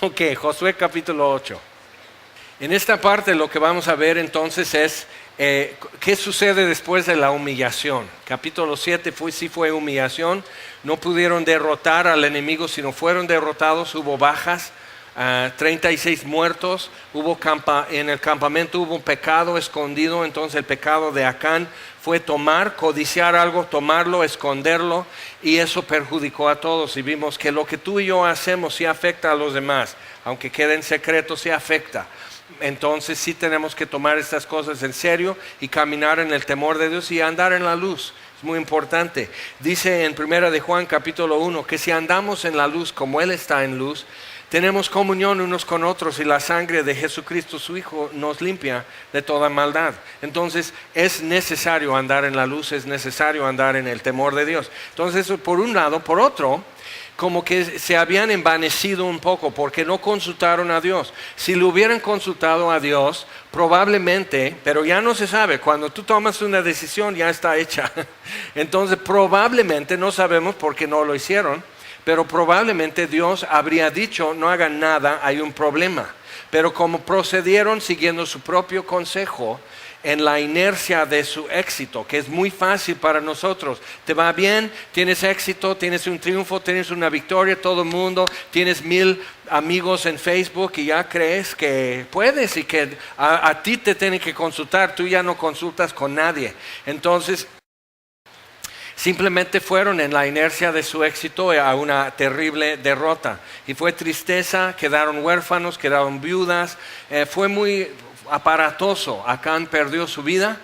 Ok, Josué capítulo 8. En esta parte lo que vamos a ver entonces es qué sucede después de la humillación. Capítulo 7 sí fue humillación, no pudieron derrotar al enemigo, sino fueron derrotados, hubo bajas, 36 muertos, en el campamento hubo un pecado escondido, entonces el pecado de Acán fue codiciar algo, tomarlo, esconderlo, y eso perjudicó a todos. Y vimos que lo que tú y yo hacemos sí afecta a los demás, aunque quede en secreto, sí afecta. Entonces sí tenemos que tomar estas cosas en serio y caminar en el temor de Dios y andar en la luz. Es muy importante. Dice en 1 de Juan capítulo 1 que si andamos en la luz como Él está en luz, tenemos comunión unos con otros y la sangre de Jesucristo su Hijo nos limpia de toda maldad. Entonces es necesario andar en la luz, es necesario andar en el temor de Dios. Entonces eso por un lado. Por otro, como que se habían envanecido un poco porque no consultaron a Dios. Si lo hubieran consultado a Dios, probablemente, pero ya no se sabe, cuando tú tomas una decisión ya está hecha. Entonces probablemente, no sabemos por qué no lo hicieron, pero probablemente Dios habría dicho, no hagan nada, hay un problema. Pero como procedieron siguiendo su propio consejo, en la inercia de su éxito, que es muy fácil para nosotros. Te va bien, tienes éxito, tienes un triunfo, tienes una victoria, todo el mundo, tienes 1000 amigos en Facebook y ya crees que puedes y que a ti te tienen que consultar, tú ya no consultas con nadie. Entonces, simplemente fueron en la inercia de su éxito a una terrible derrota. Y fue tristeza, quedaron huérfanos, quedaron viudas, fue muy aparatoso. Acán perdió su vida,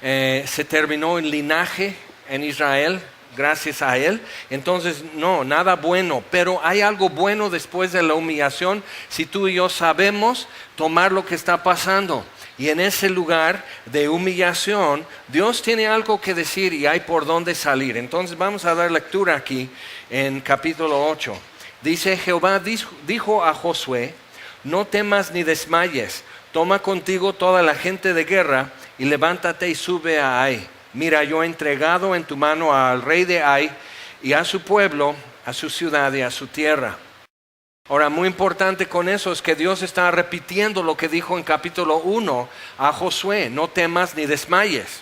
se terminó el linaje en Israel gracias a él. Entonces no, nada bueno, pero hay algo bueno después de la humillación si tú y yo sabemos tomar lo que está pasando. Y en ese lugar de humillación Dios tiene algo que decir y hay por dónde salir. Entonces vamos a dar lectura aquí en capítulo 8. Dice: Jehová dijo a Josué: no temas ni desmayes, toma contigo toda la gente de guerra y levántate y sube a Ai. Mira, yo he entregado en tu mano al rey de Ai y a su pueblo, a su ciudad y a su tierra. Ahora, muy importante con eso es que Dios está repitiendo lo que dijo en capítulo 1 a Josué: no temas ni desmayes.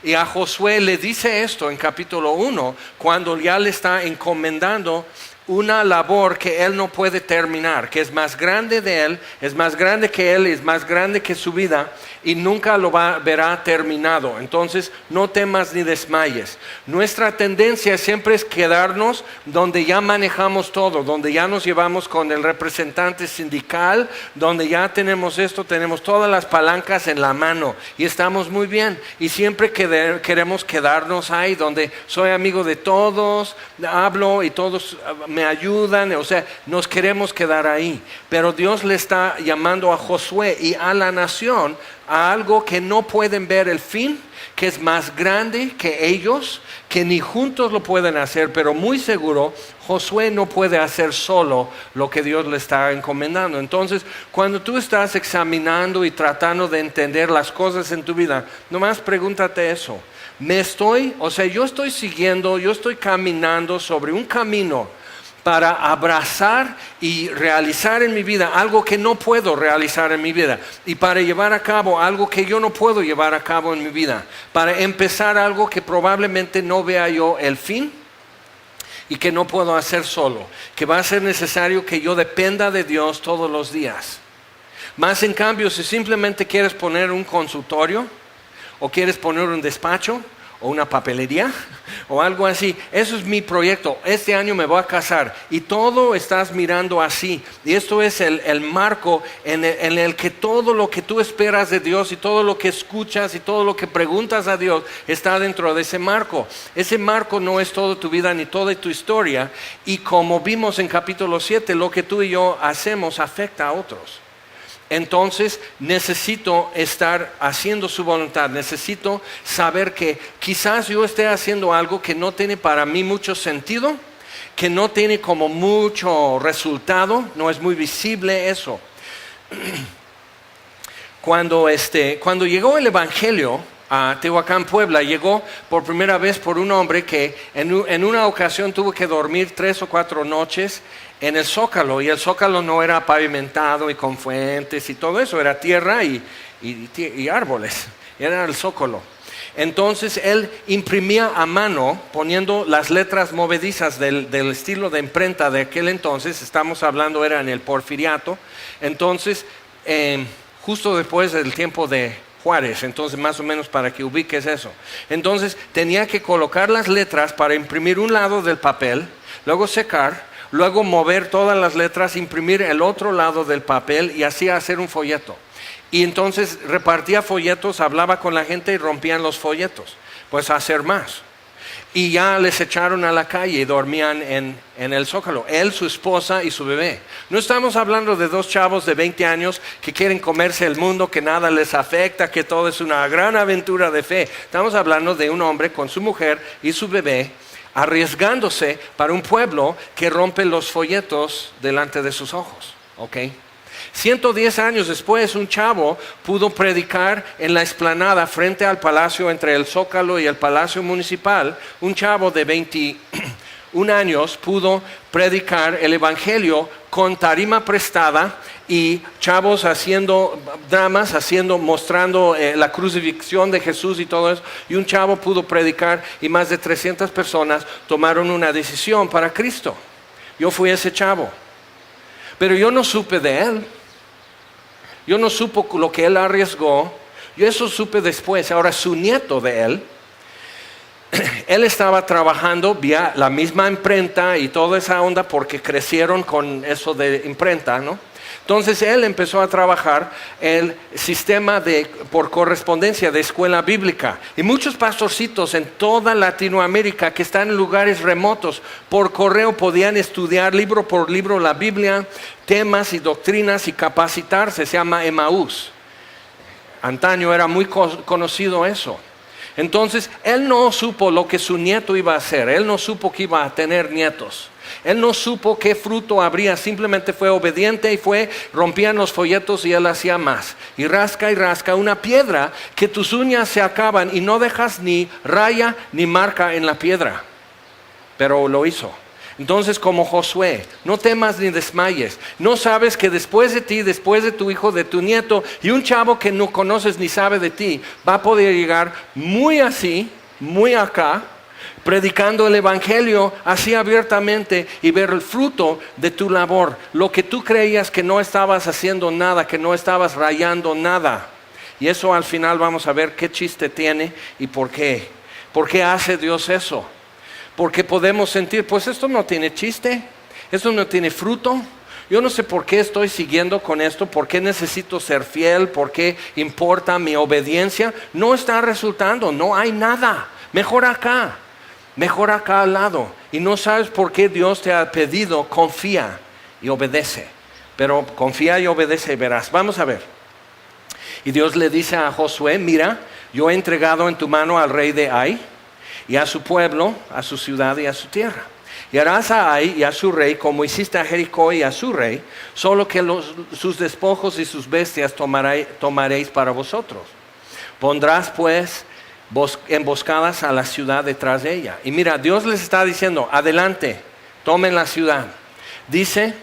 Y a Josué le dice esto en capítulo 1 cuando ya le está encomendando una labor que él no puede terminar, que es más grande de él, es más grande que él, es más grande que su vida y nunca lo verá terminado. Entonces no temas ni desmayes. Nuestra tendencia siempre es quedarnos donde ya manejamos todo, donde ya nos llevamos con el representante sindical, donde ya tenemos esto, tenemos todas las palancas en la mano y estamos muy bien. Y siempre queremos quedarnos ahí, donde soy amigo de todos, hablo y todos me ayudan, o sea, nos queremos quedar ahí. Pero Dios le está llamando a Josué y a la nación a algo que no pueden ver el fin, que es más grande que ellos, que ni juntos lo pueden hacer, pero muy seguro Josué no puede hacer solo lo que Dios le está encomendando. Entonces, cuando tú estás examinando y tratando de entender las cosas en tu vida, nomás pregúntate eso: yo estoy caminando sobre un camino para abrazar y realizar en mi vida algo que no puedo realizar en mi vida, y para llevar a cabo algo que yo no puedo llevar a cabo en mi vida, para empezar algo que probablemente no vea yo el fin y que no puedo hacer solo, que va a ser necesario que yo dependa de Dios todos los días. Más en cambio, si simplemente quieres poner un consultorio o quieres poner un despacho o una papelería o algo así, eso es mi proyecto, este año me voy a casar, y todo estás mirando así, y esto es el marco en el que todo lo que tú esperas de Dios y todo lo que escuchas y todo lo que preguntas a Dios está dentro de ese marco. Ese marco no es toda tu vida ni toda tu historia, y como vimos en capítulo 7, lo que tú y yo hacemos afecta a otros. Entonces necesito estar haciendo su voluntad, necesito saber que quizás yo esté haciendo algo que no tiene para mí mucho sentido, que no tiene como mucho resultado, no es muy visible eso. Cuando llegó el Evangelio a Tehuacán, Puebla. Llegó por primera vez por un hombre que en una ocasión tuvo que dormir 3 o 4 noches en el Zócalo, y el Zócalo no era pavimentado y con fuentes y todo eso, era tierra y árboles, era el Zócalo. Entonces él imprimía a mano poniendo las letras movedizas del estilo de imprenta de aquel entonces. Estamos hablando, era en el Porfiriato. Entonces justo después del tiempo de Juárez, entonces más o menos para que ubiques eso. Entonces tenía que colocar las letras para imprimir un lado del papel, luego secar, luego mover todas las letras, imprimir el otro lado del papel y así hacer un folleto. Y entonces repartía folletos, hablaba con la gente y rompían los folletos, pues a hacer más. Y ya les echaron a la calle y dormían en el Zócalo, él, su esposa y su bebé. No estamos hablando de 2 chavos de 20 años que quieren comerse el mundo, que nada les afecta, que todo es una gran aventura de fe. Estamos hablando de un hombre con su mujer y su bebé, arriesgándose para un pueblo que rompe los folletos delante de sus ojos. ¿Ok? 110 años después, un chavo pudo predicar en la explanada frente al palacio, entre el Zócalo y el Palacio Municipal. Un chavo de 21 años pudo predicar el evangelio con tarima prestada y chavos haciendo dramas, mostrando la crucifixión de Jesús y todo eso. Y un chavo pudo predicar y más de 300 personas tomaron una decisión para Cristo. Yo fui ese chavo, pero yo no supe de él. Yo no supe lo que él arriesgó. Yo eso supe después. Ahora su nieto de él estaba trabajando vía la misma imprenta y toda esa onda porque crecieron con eso de imprenta, ¿no? Entonces él empezó a trabajar el sistema por correspondencia de escuela bíblica. Y muchos pastorcitos en toda Latinoamérica que están en lugares remotos, por correo podían estudiar libro por libro la Biblia, temas y doctrinas y capacitarse. Se llama Emaús. Antaño era muy conocido eso. Entonces él no supo lo que su nieto iba a hacer. Él no supo que iba a tener nietos. Él no supo qué fruto habría, simplemente fue obediente y rompían los folletos y él hacía más. Y rasca una piedra que tus uñas se acaban y no dejas ni raya ni marca en la piedra. Pero lo hizo. Entonces, como Josué, no temas ni desmayes. No sabes que después de ti, después de tu hijo, de tu nieto y un chavo que no conoces ni sabe de ti, va a poder llegar muy así, muy acá, predicando el evangelio así abiertamente y ver el fruto de tu labor. Lo que tú creías que no estabas haciendo nada, que no estabas rayando nada. Y eso al final vamos a ver qué chiste tiene y por qué. ¿Por qué hace Dios eso? Porque podemos sentir, pues esto no tiene chiste, esto no tiene fruto. Yo no sé por qué estoy siguiendo con esto, por qué necesito ser fiel, por qué importa mi obediencia. No está resultando, no hay nada. Mejor acá al lado. Y no sabes por qué Dios te ha pedido, confía y obedece. Pero confía y obedece y verás. Vamos a ver. Y Dios le dice a Josué, mira, yo he entregado en tu mano al rey de Ai y a su pueblo, a su ciudad y a su tierra. Y harás a Ai y a su rey como hiciste a Jericó y a su rey, solo que sus despojos y sus bestias tomaréis para vosotros. Pondrás pues emboscadas a la ciudad detrás de ella. Y mira, Dios les está diciendo, adelante, tomen la ciudad. Dice,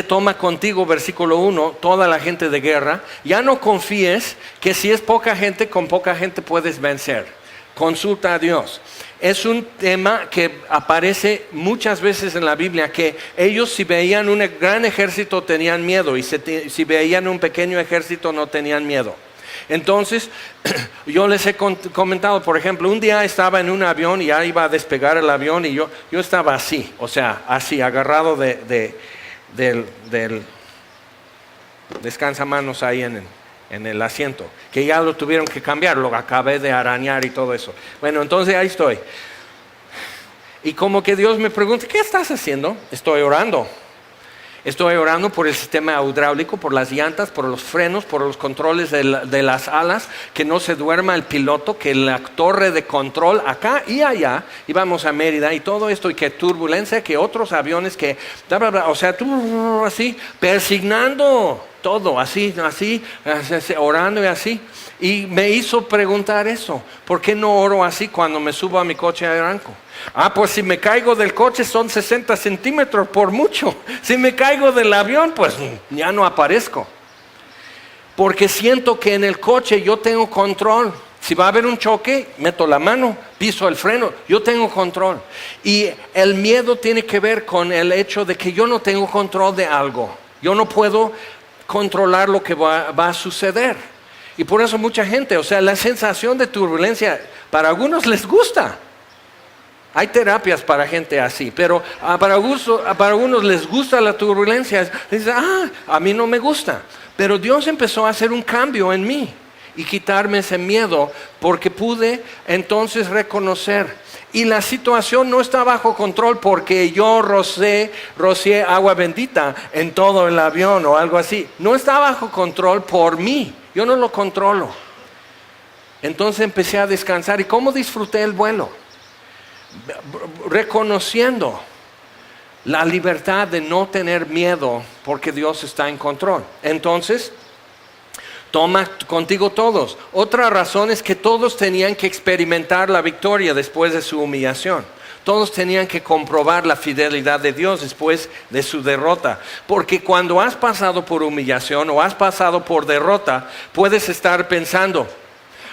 toma contigo, versículo 1, toda la gente de guerra. Ya no confíes que si es poca gente, con poca gente puedes vencer. Consulta a Dios. Es un tema que aparece muchas veces en la Biblia, que ellos si veían un gran ejército tenían miedo y si veían un pequeño ejército no tenían miedo. Entonces, yo les he comentado, por ejemplo, un día estaba en un avión y ya iba a despegar el avión y yo estaba así, o sea, así, agarrado del descansamanos ahí en el asiento, que ya lo tuvieron que cambiar, lo acabé de arañar y todo eso. Bueno, entonces ahí estoy. Y como que Dios me pregunta, ¿qué estás haciendo? Estoy orando. Estoy orando por el sistema hidráulico, por las llantas, por los frenos, por los controles de las alas, que no se duerma el piloto, que la torre de control acá y allá, y vamos a Mérida y todo esto, y que turbulencia, que otros aviones, que bla, bla, bla, o sea, tú así, persignando todo, así, orando y así. Y me hizo preguntar eso, ¿por qué no oro así cuando me subo a mi coche de arranco? Pues si me caigo del coche son 60 centímetros por mucho. Si me caigo del avión, pues ya no aparezco. Porque siento que en el coche yo tengo control. Si va a haber un choque, meto la mano, piso el freno, yo tengo control. Y el miedo tiene que ver con el hecho de que yo no tengo control de algo. Yo no puedo controlar lo que va a suceder. Y por eso mucha gente, la sensación de turbulencia, para algunos les gusta. Hay terapias para gente así, pero para algunos les gusta la turbulencia. Dicen, a mí no me gusta. Pero Dios empezó a hacer un cambio en mí y quitarme ese miedo, porque pude entonces reconocer. Y la situación no está bajo control porque yo rocié agua bendita en todo el avión o algo así. No está bajo control por mí. Yo no lo controlo. Entonces empecé a descansar. ¿Y cómo disfruté el vuelo? Reconociendo la libertad de no tener miedo porque Dios está en control. Entonces, toma contigo todos. Otra razón es que todos tenían que experimentar la victoria después de su humillación. Todos tenían que comprobar la fidelidad de Dios después de su derrota. Porque cuando has pasado por humillación o has pasado por derrota, puedes estar pensando,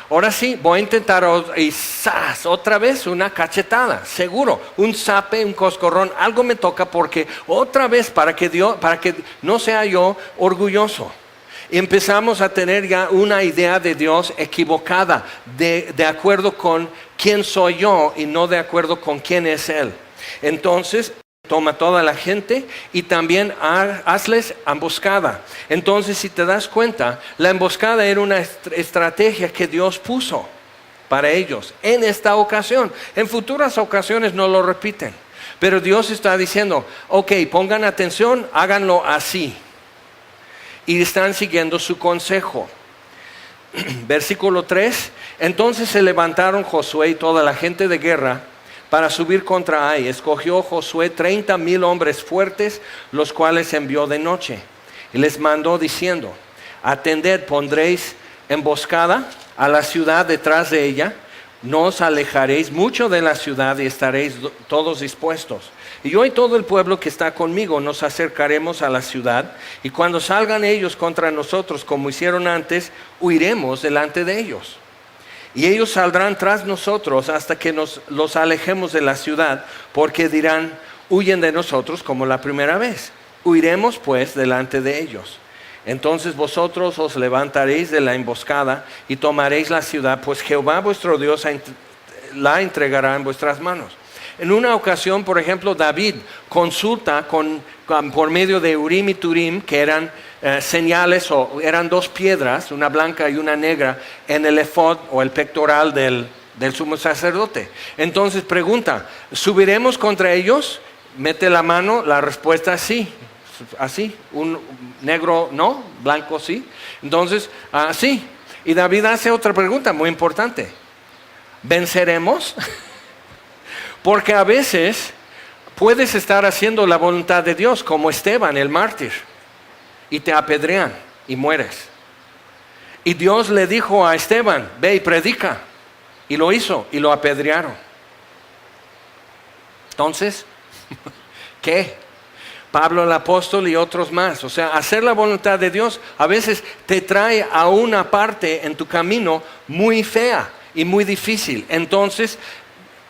ahora sí, voy a intentar y ¡zas! Otra vez una cachetada, seguro, un zape, un coscorrón, algo me toca porque otra vez para que no sea yo orgulloso. Y empezamos a tener ya una idea de Dios equivocada, de acuerdo con quién soy yo y no de acuerdo con quién es Él. Entonces, toma toda la gente y también hazles emboscada. Entonces, si te das cuenta, la emboscada era una estrategia que Dios puso para ellos en esta ocasión. En futuras ocasiones no lo repiten. Pero Dios está diciendo, ok, pongan atención, háganlo así. Y están siguiendo su consejo. Versículo 3. Entonces se levantaron Josué y toda la gente de guerra para subir contra Ai. Escogió Josué 30,000 hombres fuertes, los cuales envió de noche. Y les mandó diciendo, atended, pondréis emboscada a la ciudad detrás de ella. No os alejaréis mucho de la ciudad y estaréis todos dispuestos. Y yo y todo el pueblo que está conmigo nos acercaremos a la ciudad, y cuando salgan ellos contra nosotros como hicieron antes, huiremos delante de ellos. Y ellos saldrán tras nosotros hasta que los alejemos de la ciudad, porque dirán, huyen de nosotros como la primera vez. Huiremos pues delante de ellos. Entonces vosotros os levantaréis de la emboscada y tomaréis la ciudad, pues Jehová vuestro Dios la entregará en vuestras manos. En una ocasión, por ejemplo, David consulta por medio de Urim y Turim, que eran señales, o eran dos piedras, una blanca y una negra, en el efod o el pectoral del sumo sacerdote. Entonces pregunta, ¿subiremos contra ellos? Mete la mano, la respuesta es sí. Así, un negro no, blanco sí. Entonces, sí. Y David hace otra pregunta muy importante. ¿Venceremos? Porque a veces puedes estar haciendo la voluntad de Dios, como Esteban, el mártir, y te apedrean y mueres. Y Dios le dijo a Esteban, ve y predica. Y lo hizo, y lo apedrearon. Entonces, ¿qué? Pablo el apóstol y otros más. Hacer la voluntad de Dios a veces te trae a una parte en tu camino muy fea y muy difícil. Entonces,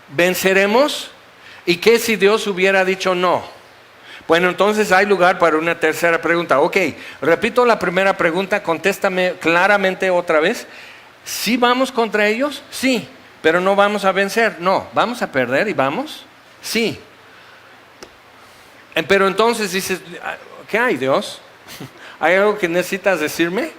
¿venceremos? ¿Y qué si Dios hubiera dicho no? Bueno, entonces hay lugar para una tercera pregunta. Ok, repito la primera pregunta, contéstame claramente otra vez. ¿Sí vamos contra ellos? Sí, pero no vamos a vencer. No, ¿vamos a perder y vamos? Sí. Pero entonces dices, ¿qué hay, Dios? ¿Hay algo que necesitas decirme?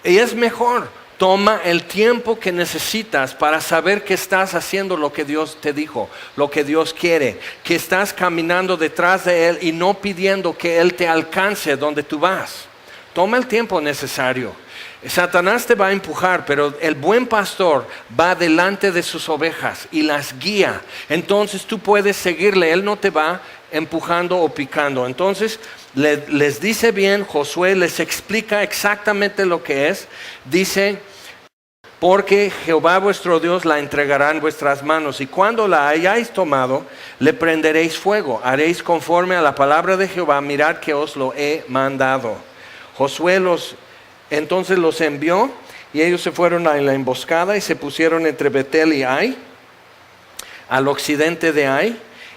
Y es mejor, toma el tiempo que necesitas para saber que estás haciendo lo que Dios te dijo, lo que Dios quiere, que estás caminando detrás de Él y no pidiendo que Él te alcance donde tú vas. Toma el tiempo necesario. Satanás te va a empujar, pero el buen pastor va delante de sus ovejas y las guía. Entonces tú puedes seguirle, Él no te va a empujando o picando. Entonces les dice bien, Josué les explica exactamente lo que es. Dice: porque Jehová vuestro Dios la entregará en vuestras manos, y cuando la hayáis tomado, le prenderéis fuego. Haréis conforme a la palabra de Jehová, mirad que os lo he mandado. Josué entonces los envió, y ellos se fueron a la emboscada y se pusieron entre Betel y Ai, al occidente de Ai,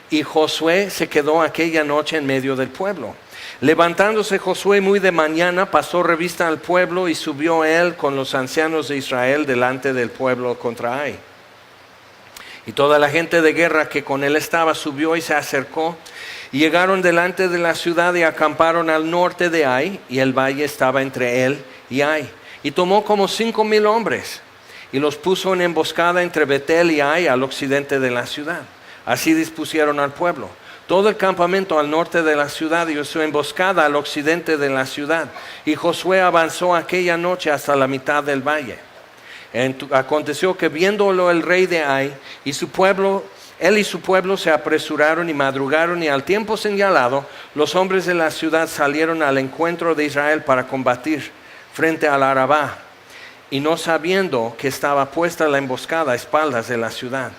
y Josué se quedó aquella noche en medio del pueblo. Levantándose Josué muy de mañana, pasó revista al pueblo y subió él con los ancianos de Israel delante del pueblo contra Ai. Y toda la gente de guerra que con él estaba subió y se acercó, y llegaron delante de la ciudad y acamparon al norte de Ai, y el valle estaba entre él y Ai. Y tomó como 5,000 hombres, y los puso en emboscada entre Betel y Ai, al occidente de la ciudad. Así dispusieron al pueblo. Todo el campamento al norte de la ciudad y su emboscada al occidente de la ciudad. Y Josué avanzó aquella noche hasta la mitad del valle. Aconteció que viéndolo el rey de Ai y su pueblo, él y su pueblo se apresuraron y madrugaron, y al tiempo señalado los hombres de la ciudad salieron al encuentro de Israel para combatir frente al Arabá, y no sabiendo que estaba puesta la emboscada a espaldas de la ciudad.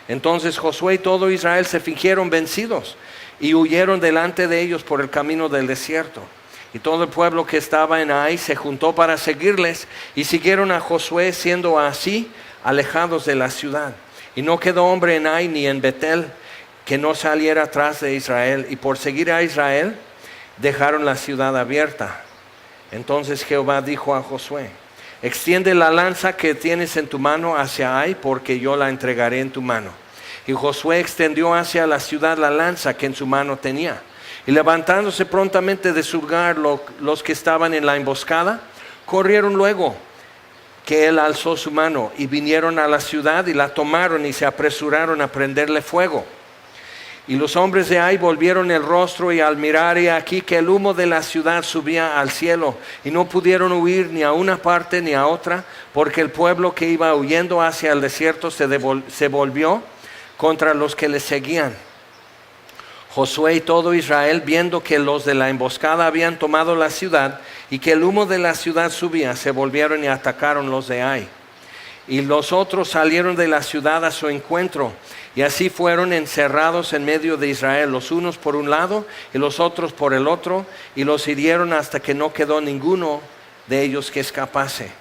Entonces Josué y todo Israel se fingieron vencidos y huyeron delante de ellos por el camino del desierto. Y todo el pueblo que estaba en Ai se juntó para seguirles, y siguieron a Josué, siendo así alejados de la ciudad. Y no quedó hombre en Ai ni en Betel que no saliera atrás de Israel, y por seguir a Israel dejaron la ciudad abierta. Entonces Jehová dijo a Josué: extiende la lanza que tienes en tu mano hacia Ai, porque yo la entregaré en tu mano. Y Josué extendió hacia la ciudad la lanza que en su mano tenía. Y levantándose prontamente de su lugar los que estaban en la emboscada, corrieron luego que él alzó su mano, y vinieron a la ciudad y la tomaron, y se apresuraron a prenderle fuego. Y los hombres de Ai volvieron el rostro, y al mirar, he aquí que el humo de la ciudad subía al cielo, y no pudieron huir ni a una parte ni a otra, porque el pueblo que iba huyendo hacia el desierto se volvió contra los que le seguían. Josué y todo Israel, viendo que los de la emboscada habían tomado la ciudad y que el humo de la ciudad subía, se volvieron y atacaron los de Ai. Y los otros salieron de la ciudad a su encuentro, y así fueron encerrados en medio de Israel, los unos por un lado y los otros por el otro, y los hirieron hasta que no quedó ninguno de ellos que escapase.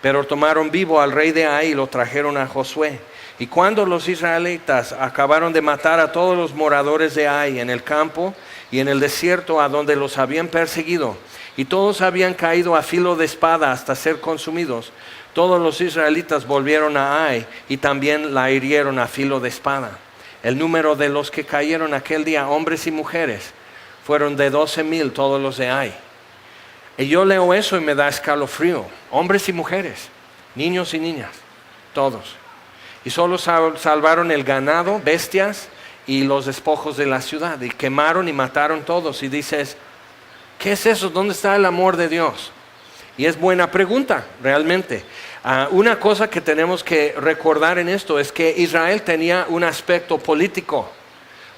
Pero tomaron vivo al rey de Ai y lo trajeron a Josué. Y cuando los israelitas acabaron de matar a todos los moradores de Ai en el campo y en el desierto a donde los habían perseguido, y todos habían caído a filo de espada hasta ser consumidos, todos los israelitas volvieron a Ai y también la hirieron a filo de espada. El número de los que cayeron aquel día, hombres y mujeres, fueron de 12,000 todos los de Ai. Y yo leo eso y me da escalofrío. Hombres y mujeres, niños y niñas, todos. Y solo salvaron el ganado, bestias y los despojos de la ciudad. Y quemaron y mataron todos. Y dices, ¿qué es eso? ¿Dónde está el amor de Dios? Y es buena pregunta, realmente. Una cosa que tenemos que recordar en esto es que Israel tenía un aspecto político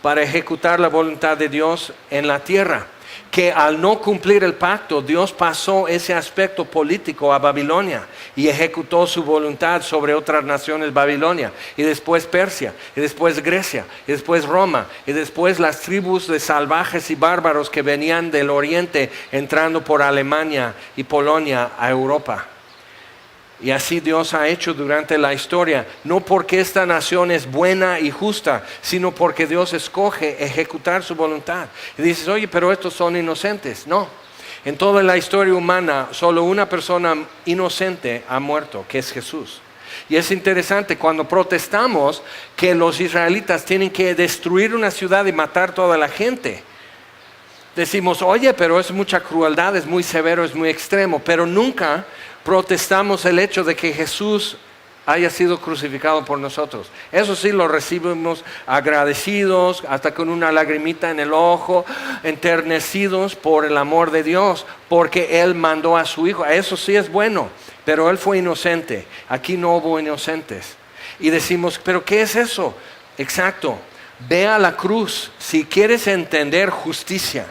para ejecutar la voluntad de Dios en la tierra. Que al no cumplir el pacto, Dios pasó ese aspecto político a Babilonia y ejecutó su voluntad sobre otras naciones, Babilonia, y después Persia, y después Grecia, y después Roma, y después las tribus de salvajes y bárbaros que venían del oriente entrando por Alemania y Polonia a Europa. Y así Dios ha hecho durante la historia, no porque esta nación es buena y justa, sino porque Dios escoge ejecutar su voluntad. Y dices, oye, pero estos son inocentes. No, en toda la historia humana, solo una persona inocente ha muerto, que es Jesús. Y es interesante, cuando protestamos que los israelitas tienen que destruir una ciudad y matar toda la gente, decimos, oye, pero es mucha crueldad, es muy severo, es muy extremo, pero nunca protestamos el hecho de que Jesús haya sido crucificado por nosotros. Eso sí lo recibimos agradecidos, hasta con una lagrimita en el ojo, enternecidos por el amor de Dios, porque Él mandó a su Hijo. Eso sí es bueno, pero Él fue inocente. Aquí no hubo inocentes. Y decimos, ¿pero qué es eso? Exacto. Ve a la cruz. Si quieres entender justicia,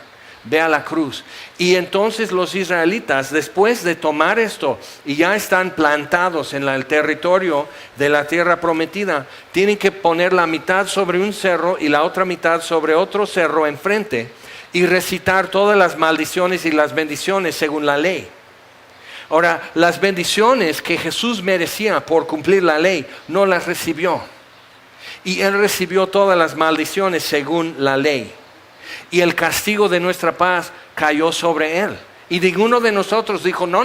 ve a la cruz. Y entonces los israelitas, después de tomar esto y ya están plantados en el territorio de la tierra prometida, tienen que poner la mitad sobre un cerro y la otra mitad sobre otro cerro enfrente y recitar todas las maldiciones y las bendiciones según la ley. Ahora, las bendiciones que Jesús merecía por cumplir la ley, no las recibió. Y Él recibió todas las maldiciones según la ley. Y el castigo de nuestra paz cayó sobre Él. Y ninguno de nosotros dijo, no,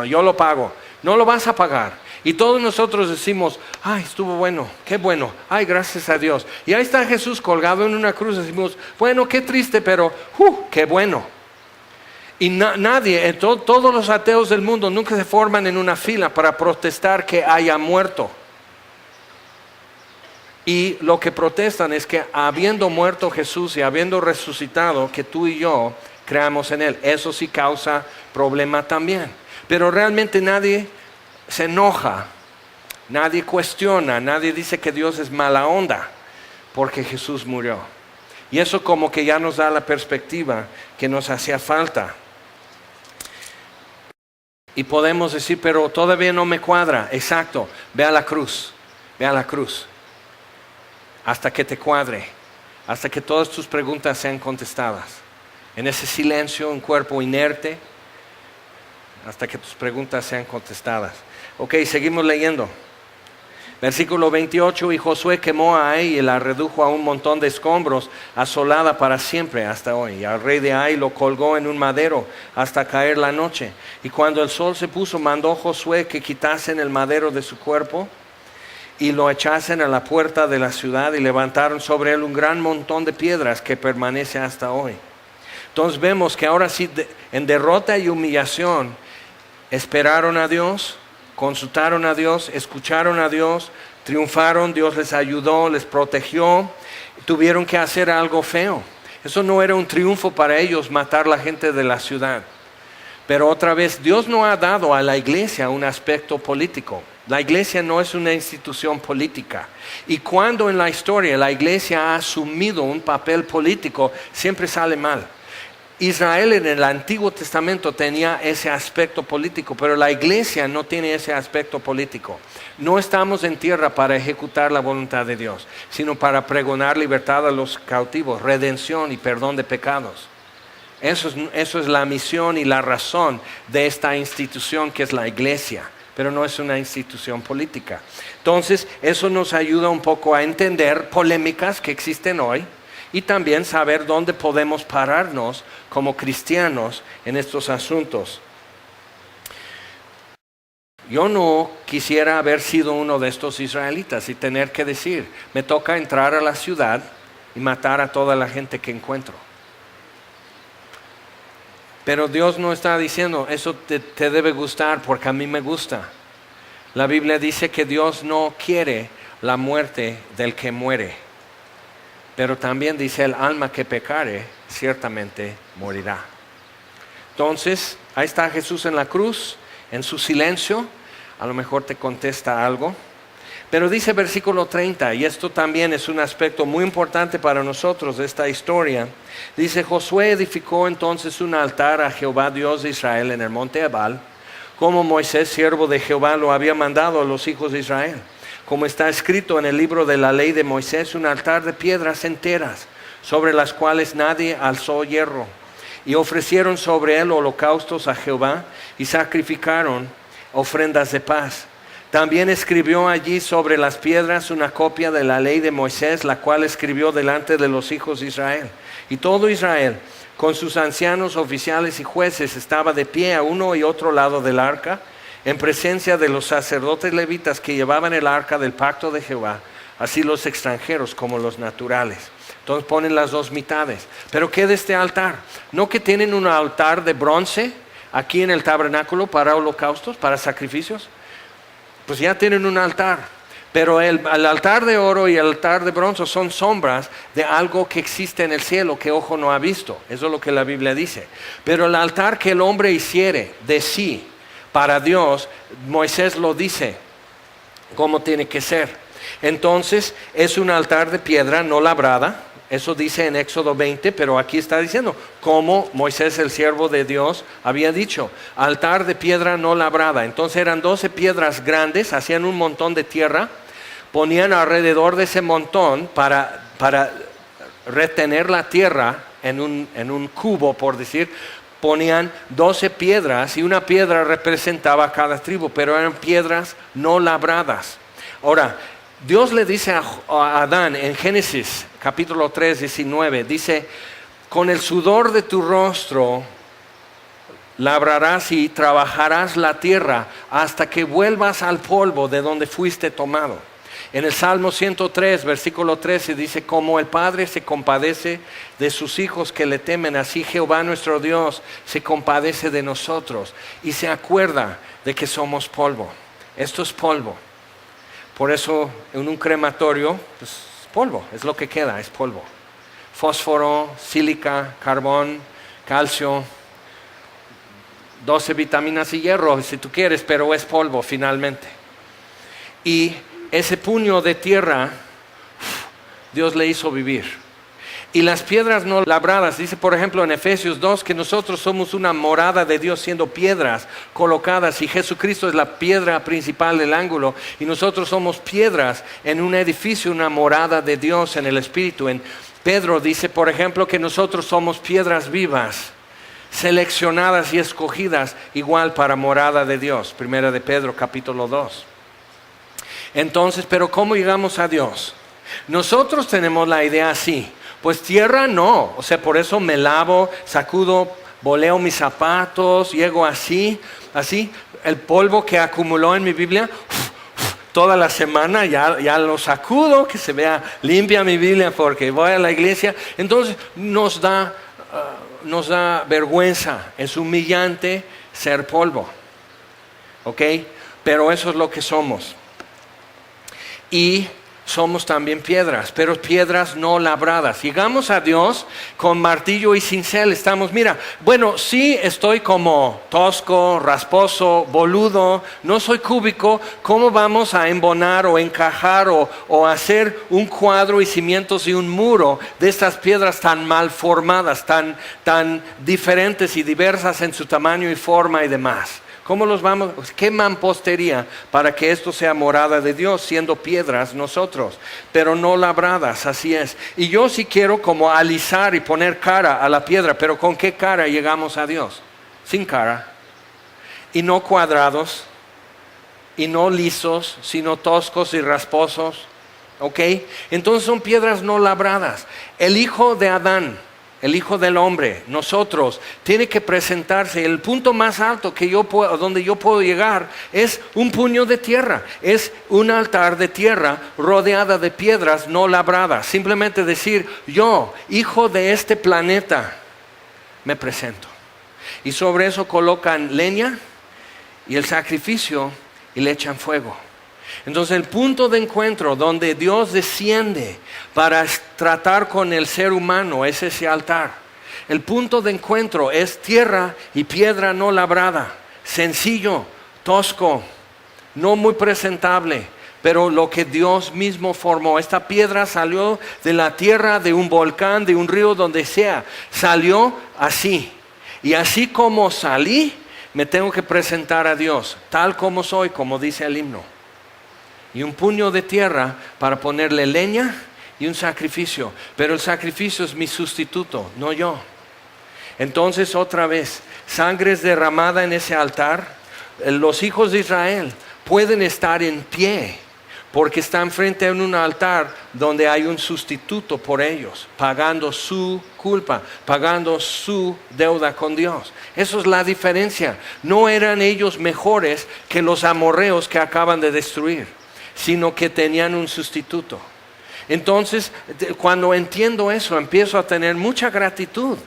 yo lo pago. No lo vas a pagar. Y todos nosotros decimos, ay, estuvo bueno, qué bueno, ay, gracias a Dios. Y ahí está Jesús colgado en una cruz. Decimos, bueno, qué triste, pero qué bueno. Y nadie, todos los ateos del mundo nunca se forman en una fila para protestar que haya muerto. Y lo que protestan es que habiendo muerto Jesús y habiendo resucitado, que tú y yo creamos en Él. Eso sí causa problema también. Pero realmente nadie se enoja, nadie cuestiona, nadie dice que Dios es mala onda porque Jesús murió. Y eso como que ya nos da la perspectiva que nos hacía falta. Y podemos decir, pero todavía no me cuadra. Exacto, ve a la cruz, ve a la cruz. Hasta que te cuadre, hasta que todas tus preguntas sean contestadas. En ese silencio, un cuerpo inerte, hasta que tus preguntas sean contestadas. Ok, seguimos leyendo. Versículo 28, y Josué quemó a Ai y la redujo a un montón de escombros, asolada para siempre hasta hoy. Y al rey de Ai lo colgó en un madero hasta caer la noche. Y cuando el sol se puso, mandó Josué que quitasen el madero de su cuerpo y lo echasen a la puerta de la ciudad y levantaron sobre él un gran montón de piedras que permanece hasta hoy. Entonces vemos que ahora sí, en derrota y humillación, esperaron a Dios, consultaron a Dios, escucharon a Dios, triunfaron, Dios les ayudó, les protegió, tuvieron que hacer algo feo. Eso no era un triunfo para ellos, matar a la gente de la ciudad. Pero otra vez, Dios no ha dado a la iglesia un aspecto político. La iglesia no es una institución política. Y cuando en la historia la iglesia ha asumido un papel político, siempre sale mal. Israel en el Antiguo Testamento tenía ese aspecto político, pero la iglesia no tiene ese aspecto político. No estamos en tierra para ejecutar la voluntad de Dios, sino para pregonar libertad a los cautivos, redención y perdón de pecados. Eso es la misión y la razón de esta institución que es la iglesia, pero no es una institución política. Entonces, eso nos ayuda un poco a entender polémicas que existen hoy y también saber dónde podemos pararnos como cristianos en estos asuntos. Yo no quisiera haber sido uno de estos israelitas y tener que decir, me toca entrar a la ciudad y matar a toda la gente que encuentro. Pero Dios no está diciendo, eso te debe gustar porque a mí me gusta. La Biblia dice que Dios no quiere la muerte del que muere. Pero también dice, el alma que pecare, ciertamente morirá. Entonces, ahí está Jesús en la cruz, en su silencio. A lo mejor te contesta algo. Pero dice versículo 30, y esto también es un aspecto muy importante para nosotros de esta historia. Dice, Josué edificó entonces un altar a Jehová Dios de Israel en el monte Ebal, como Moisés, siervo de Jehová, lo había mandado a los hijos de Israel. Como está escrito en el libro de la ley de Moisés, un altar de piedras enteras, sobre las cuales nadie alzó hierro. Y ofrecieron sobre él holocaustos a Jehová, y sacrificaron ofrendas de paz. También escribió allí sobre las piedras una copia de la ley de Moisés, la cual escribió delante de los hijos de Israel. Y todo Israel, con sus ancianos, oficiales y jueces, estaba de pie a uno y otro lado del arca, en presencia de los sacerdotes levitas que llevaban el arca del pacto de Jehová, así los extranjeros como los naturales. Entonces ponen las dos mitades. ¿Pero qué de este altar? ¿No que tienen un altar de bronce aquí en el tabernáculo para holocaustos, para sacrificios? Pues ya tienen un altar. Pero el altar de oro y el altar de bronce son sombras de algo que existe en el cielo que ojo no ha visto. Eso es lo que la Biblia dice. Pero el altar que el hombre hiciere de sí para Dios, Moisés lo dice cómo tiene que ser. Entonces es un altar de piedra no labrada. Eso dice en Éxodo 20, pero aquí está diciendo, como Moisés, el siervo de Dios, había dicho, altar de piedra no labrada. Entonces eran 12 piedras grandes, hacían un montón de tierra, ponían alrededor de ese montón para retener la tierra en un cubo, por decir, ponían 12 piedras y una piedra representaba a cada tribu, pero eran piedras no labradas. Ahora, Dios le dice a Adán en Génesis capítulo 3, 19, dice, con el sudor de tu rostro labrarás y trabajarás la tierra hasta que vuelvas al polvo de donde fuiste tomado. En el Salmo 103, versículo 13 dice, como el Padre se compadece de sus hijos que le temen, así Jehová nuestro Dios se compadece de nosotros y se acuerda de que somos polvo. Esto es polvo. Por eso en un crematorio, pues polvo, es lo que queda, es polvo. Fósforo, sílica, carbón, calcio, 12 vitaminas y hierro, si tú quieres, pero es polvo finalmente. Y ese puño de tierra, Dios le hizo vivir. Y las piedras no labradas, dice por ejemplo en Efesios 2, que nosotros somos una morada de Dios siendo piedras colocadas y Jesucristo es la piedra principal del ángulo y nosotros somos piedras en un edificio, una morada de Dios en el Espíritu. En Pedro dice por ejemplo que nosotros somos piedras vivas, seleccionadas y escogidas igual para morada de Dios. Primera de Pedro capítulo 2. Entonces, pero ¿cómo llegamos a Dios? Nosotros tenemos la idea así. Pues tierra no, o sea, por eso me lavo, sacudo, boleo mis zapatos, llego así, el polvo que acumuló en mi Biblia, toda la semana ya lo sacudo, que se vea limpia mi Biblia porque voy a la iglesia. Entonces nos da vergüenza, es humillante ser polvo, ¿ok? Pero eso es lo que somos. Y somos también piedras, pero piedras no labradas. Llegamos a Dios con martillo y cincel. Estamos, mira, bueno, sí estoy como tosco, rasposo, boludo, no soy cúbico. ¿Cómo vamos a embonar o encajar o hacer un cuadro y cimientos y un muro de estas piedras tan mal formadas, tan diferentes y diversas en su tamaño y forma y demás? ¿Cómo los vamos? ¿Qué mampostería para que esto sea morada de Dios, siendo piedras nosotros, pero no labradas? Así es. Y yo sí quiero como alisar y poner cara a la piedra, pero ¿con qué cara llegamos a Dios? Sin cara. Y no cuadrados, y no lisos, sino toscos y rasposos. ¿Ok? Entonces son piedras no labradas. El hijo de Adán, el Hijo del Hombre, nosotros, tiene que presentarse. El punto más alto donde yo puedo llegar es un puño de tierra. Es un altar de tierra rodeada de piedras no labradas. Simplemente decir, yo, hijo de este planeta, me presento. Y sobre eso colocan leña y el sacrificio y le echan fuego. Entonces el punto de encuentro donde Dios desciende para tratar con el ser humano es ese altar. El punto de encuentro es tierra y piedra no labrada, sencillo, tosco, no muy presentable, pero lo que Dios mismo formó. Esta piedra salió de la tierra, de un volcán, de un río, donde sea, salió así. Y así como salí, me tengo que presentar a Dios, tal como soy, como dice el himno. Y un puño de tierra para ponerle leña y un sacrificio. Pero el sacrificio es mi sustituto, no yo. Entonces otra vez, sangre es derramada en ese altar. Los hijos de Israel pueden estar en pie porque están frente a un altar donde hay un sustituto por ellos, pagando su culpa, pagando su deuda con Dios. Eso es la diferencia. No eran ellos mejores que los amorreos que acaban de destruir, sino que tenían un sustituto. Entonces, cuando entiendo eso, empiezo a tener mucha gratitud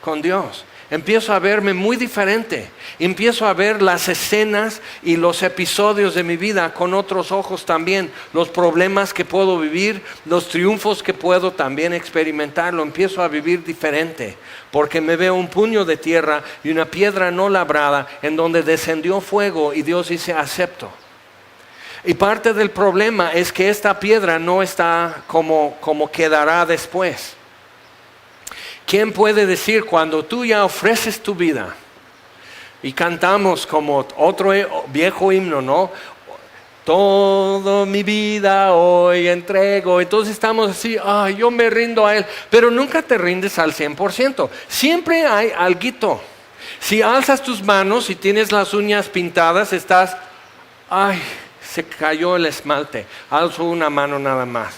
con Dios. Empiezo a verme muy diferente. Empiezo a ver las escenas y los episodios de mi vida con otros ojos también. Los problemas que puedo vivir, los triunfos que puedo también experimentar. Lo empiezo a vivir diferente. Porque me veo un puño de tierra y una piedra no labrada en donde descendió fuego y Dios dice, acepto. Y parte del problema es que esta piedra no está como quedará después. ¿Quién puede decir cuando tú ya ofreces tu vida? Y cantamos como otro viejo himno, ¿no? Todo mi vida hoy entrego. Entonces estamos así, yo me rindo a Él. Pero nunca te rindes al 100%. Siempre hay alguito. Si alzas tus manos y tienes las uñas pintadas, estás, se cayó el esmalte. Alzo una mano nada más.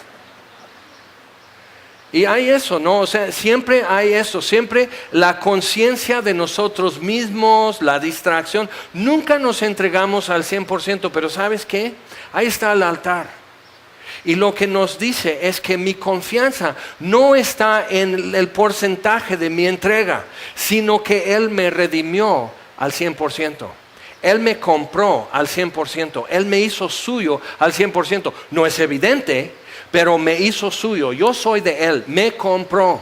Y hay eso, ¿no? O sea, siempre hay eso, siempre la conciencia de nosotros mismos, la distracción. Nunca nos entregamos al 100%, pero ¿sabes qué? Ahí está el altar. Y lo que nos dice es que mi confianza no está en el porcentaje de mi entrega, sino que Él me redimió al 100%. Él me compró al 100%. Él me hizo suyo al 100%. No es evidente, pero me hizo suyo. Yo soy de Él, me compró.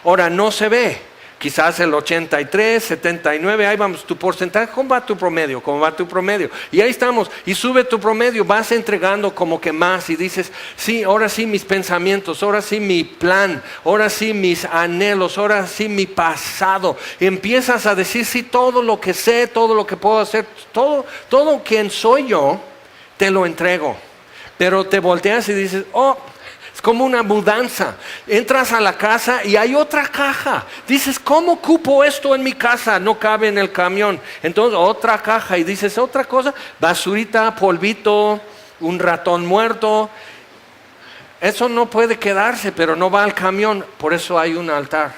Ahora no se ve, quizás el 83, 79, ahí vamos, tu porcentaje, ¿cómo va tu promedio? ¿Cómo va tu promedio? Y ahí estamos, y sube tu promedio, vas entregando como que más y dices, sí, ahora sí mis pensamientos, ahora sí mi plan, ahora sí mis anhelos, ahora sí mi pasado. Y empiezas a decir, sí, todo lo que sé, todo lo que puedo hacer, todo quien soy yo, te lo entrego. Pero te volteas y dices, es como una mudanza. Entras a la casa y hay otra caja. Dices, ¿cómo cupo esto en mi casa? No cabe en el camión. Entonces otra caja y dices, otra cosa, basurita, polvito, un ratón muerto. Eso no puede quedarse, pero no va al camión. Por eso hay un altar.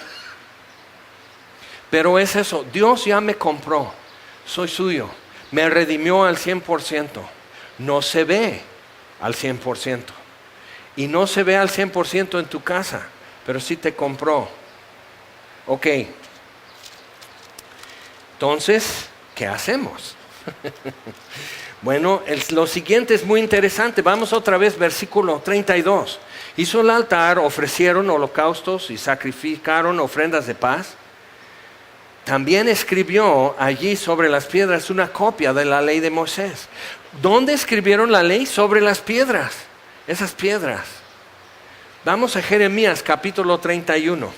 Pero es eso, Dios ya me compró. Soy suyo. Me redimió al 100%. No se ve al 100%. Y no se ve al 100% en tu casa, pero sí te compró. Ok. Entonces, ¿qué hacemos? Bueno, lo siguiente es muy interesante. Vamos otra vez, versículo 32. Hizo el altar, ofrecieron holocaustos y sacrificaron ofrendas de paz. También escribió allí sobre las piedras una copia de la ley de Moisés. ¿Dónde escribieron la ley? Sobre las piedras. Esas piedras. Vamos a Jeremías capítulo 31.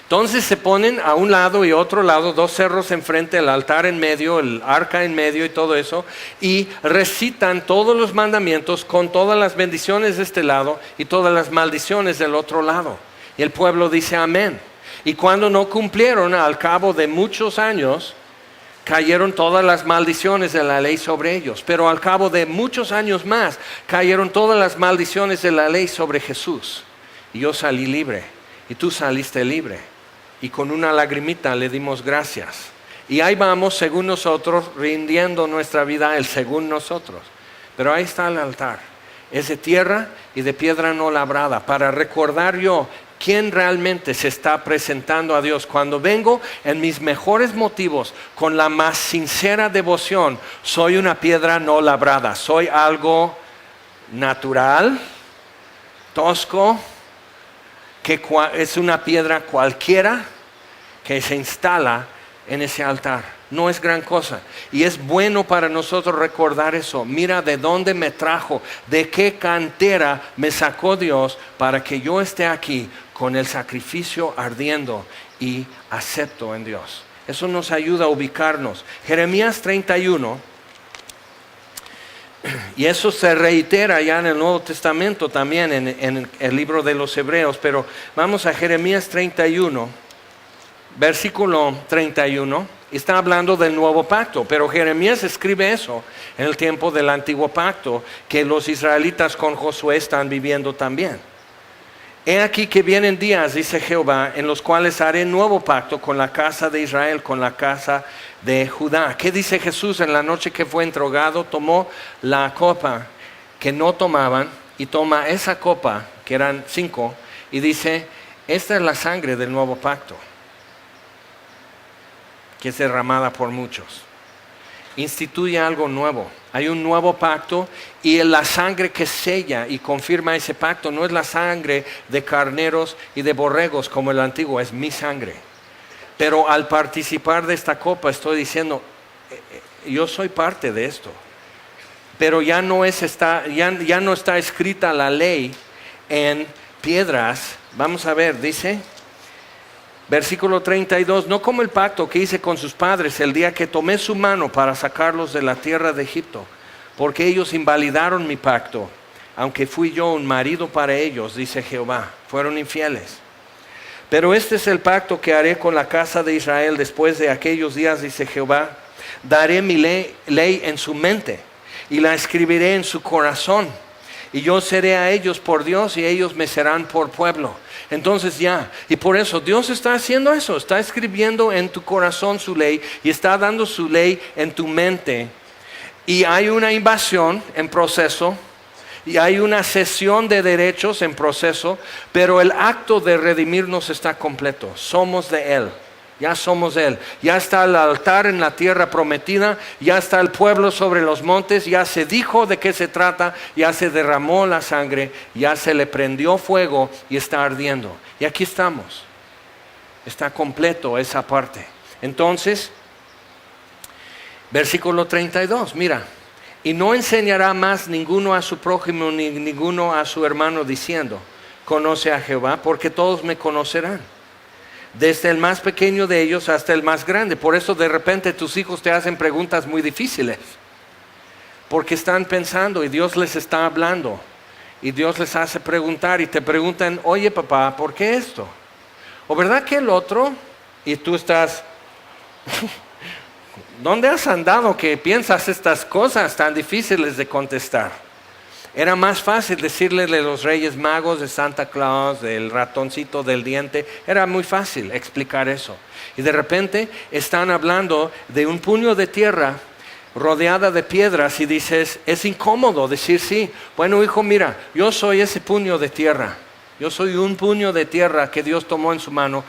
Entonces se ponen a un lado y otro lado, dos cerros enfrente, el altar en medio, el arca en medio y todo eso, y recitan todos los mandamientos con todas las bendiciones de este lado y todas las maldiciones del otro lado. Y el pueblo dice amén. Y cuando no cumplieron, al cabo de muchos años, cayeron todas las maldiciones de la ley sobre ellos. Pero al cabo de muchos años más, cayeron todas las maldiciones de la ley sobre Jesús. Y yo salí libre, y tú saliste libre. Y con una lagrimita le dimos gracias. Y ahí vamos, según nosotros, rindiendo nuestra vida a Él, según nosotros. Pero ahí está el altar. Es de tierra y de piedra no labrada, para recordar yo quién realmente se está presentando a Dios. Cuando vengo en mis mejores motivos, con la más sincera devoción, soy una piedra no labrada, soy algo natural, tosco, que es una piedra cualquiera que se instala en ese altar. No es gran cosa. Y es bueno para nosotros recordar eso. Mira de dónde me trajo, de qué cantera me sacó Dios para que yo esté aquí con el sacrificio ardiendo y acepto en Dios. Eso nos ayuda a ubicarnos. Jeremías 31, y eso se reitera ya en el Nuevo Testamento también, en el libro de los Hebreos, pero vamos a Jeremías 31, versículo 31. Está hablando del nuevo pacto, pero Jeremías escribe eso en el tiempo del antiguo pacto, que los israelitas con Josué están viviendo también. He aquí que vienen días, dice Jehová, en los cuales haré nuevo pacto con la casa de Israel, con la casa de Judá. ¿Qué dice Jesús? En la noche que fue entregado, tomó la copa que no tomaban y toma esa copa, que eran 5, y dice, esta es la sangre del nuevo pacto, que es derramada por muchos. Instituye algo nuevo. Hay un nuevo pacto y la sangre que sella y confirma ese pacto no es la sangre de carneros y de borregos como el antiguo, es mi sangre. Pero al participar de esta copa estoy diciendo, yo soy parte de esto. pero ya no está escrita la ley en piedras. Vamos a ver, dice, versículo 32, no como el pacto que hice con sus padres el día que tomé su mano para sacarlos de la tierra de Egipto, porque ellos invalidaron mi pacto, aunque fui yo un marido para ellos, dice Jehová, fueron infieles. Pero este es el pacto que haré con la casa de Israel después de aquellos días, dice Jehová. Daré mi ley en su mente y la escribiré en su corazón. Y yo seré a ellos por Dios y ellos me serán por pueblo. Entonces y por eso Dios está haciendo eso, está escribiendo en tu corazón su ley y está dando su ley en tu mente. Y hay una invasión en proceso. Y hay una cesión de derechos en proceso, pero el acto de redimirnos está completo. Somos de Él, ya somos de Él. Ya está el altar en la tierra prometida, ya está el pueblo sobre los montes, ya se dijo de qué se trata, ya se derramó la sangre, ya se le prendió fuego y está ardiendo. Y aquí estamos, está completo esa parte. Entonces, versículo 32, mira. Y no enseñará más ninguno a su prójimo ni ninguno a su hermano diciendo, conoce a Jehová, porque todos me conocerán, desde el más pequeño de ellos hasta el más grande. Por eso de repente tus hijos te hacen preguntas muy difíciles, porque están pensando y Dios les está hablando y Dios les hace preguntar y te preguntan, oye papá, ¿por qué esto? ¿O verdad que el otro? Y tú estás... ¿Dónde has andado que piensas estas cosas tan difíciles de contestar? Era más fácil decirle de los Reyes Magos, de Santa Claus, del ratoncito del diente. Era muy fácil explicar eso. Y de repente están hablando de un puño de tierra rodeada de piedras y dices, es incómodo decir sí. Bueno, hijo, mira, yo soy ese puño de tierra. Yo soy un puño de tierra que Dios tomó en su mano,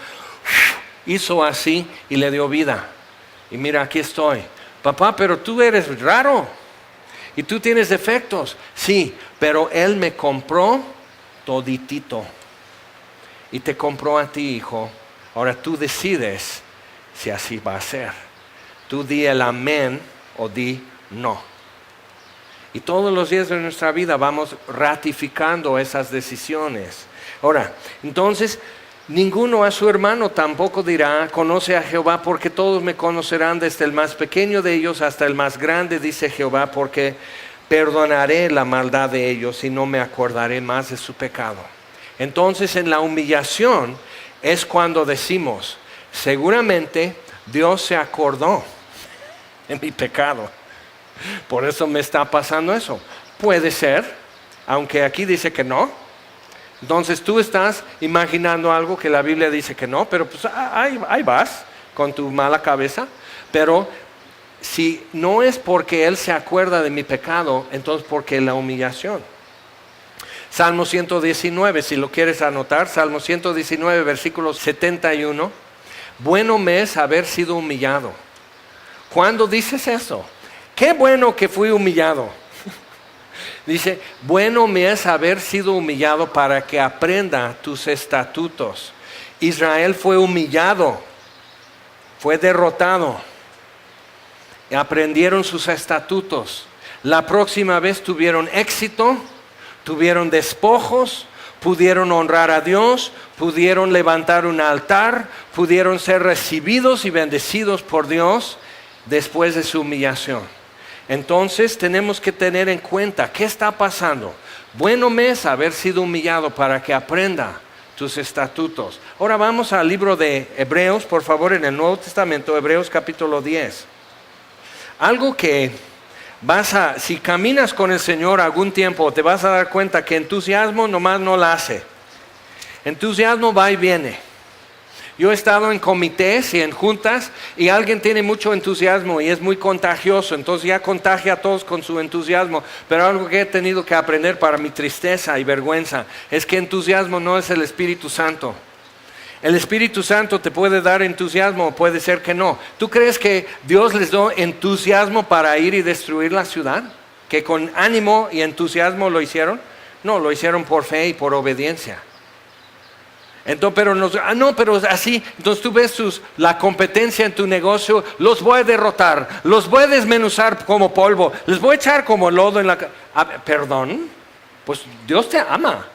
hizo así y le dio vida. Y mira, aquí estoy. Papá, pero tú eres raro. Y tú tienes defectos. Sí, pero Él me compró toditito. Y te compró a ti, hijo. Ahora tú decides si así va a ser. Tú di el amén o di no. Y todos los días de nuestra vida vamos ratificando esas decisiones. Ahora, entonces... Ninguno a su hermano tampoco dirá, conoce a Jehová, porque todos me conocerán desde el más pequeño de ellos hasta el más grande, dice Jehová, porque perdonaré la maldad de ellos y no me acordaré más de su pecado. Entonces en la humillación es cuando decimos, seguramente Dios se acordó de mi pecado, por eso me está pasando eso. Puede ser, aunque aquí dice que no. Entonces tú estás imaginando algo que la Biblia dice que no, pero pues ahí vas con tu mala cabeza. Pero si no es porque Él se acuerda de mi pecado, entonces porque la humillación. Salmo 119, si lo quieres anotar, Salmo 119, versículo 71. Bueno me es haber sido humillado. ¿Cuándo dices eso? Qué bueno que fui humillado. Dice, bueno me es haber sido humillado para que aprenda tus estatutos. Israel fue humillado, fue derrotado. Y aprendieron sus estatutos. La próxima vez tuvieron éxito, tuvieron despojos, pudieron honrar a Dios, pudieron levantar un altar, pudieron ser recibidos y bendecidos por Dios después de su humillación. Entonces tenemos que tener en cuenta qué está pasando. Bueno me es haber sido humillado para que aprenda tus estatutos. Ahora vamos al libro de Hebreos, por favor, en el Nuevo Testamento, Hebreos capítulo 10. Algo que si caminas con el Señor algún tiempo, te vas a dar cuenta que entusiasmo nomás no la hace. Entusiasmo va y viene. Yo he estado en comités y en juntas y alguien tiene mucho entusiasmo y es muy contagioso, entonces ya contagia a todos con su entusiasmo. Pero algo que he tenido que aprender para mi tristeza y vergüenza es que entusiasmo no es el Espíritu Santo. El Espíritu Santo te puede dar entusiasmo o puede ser que no. ¿Tú crees que Dios les dio entusiasmo para ir y destruir la ciudad? ¿Que con ánimo y entusiasmo lo hicieron? No, lo hicieron por fe y por obediencia. Entonces, pero así, entonces tú ves la competencia en tu negocio, los voy a derrotar, los voy a desmenuzar como polvo, les voy a echar como lodo en la... ¿Perdón? Pues Dios te ama.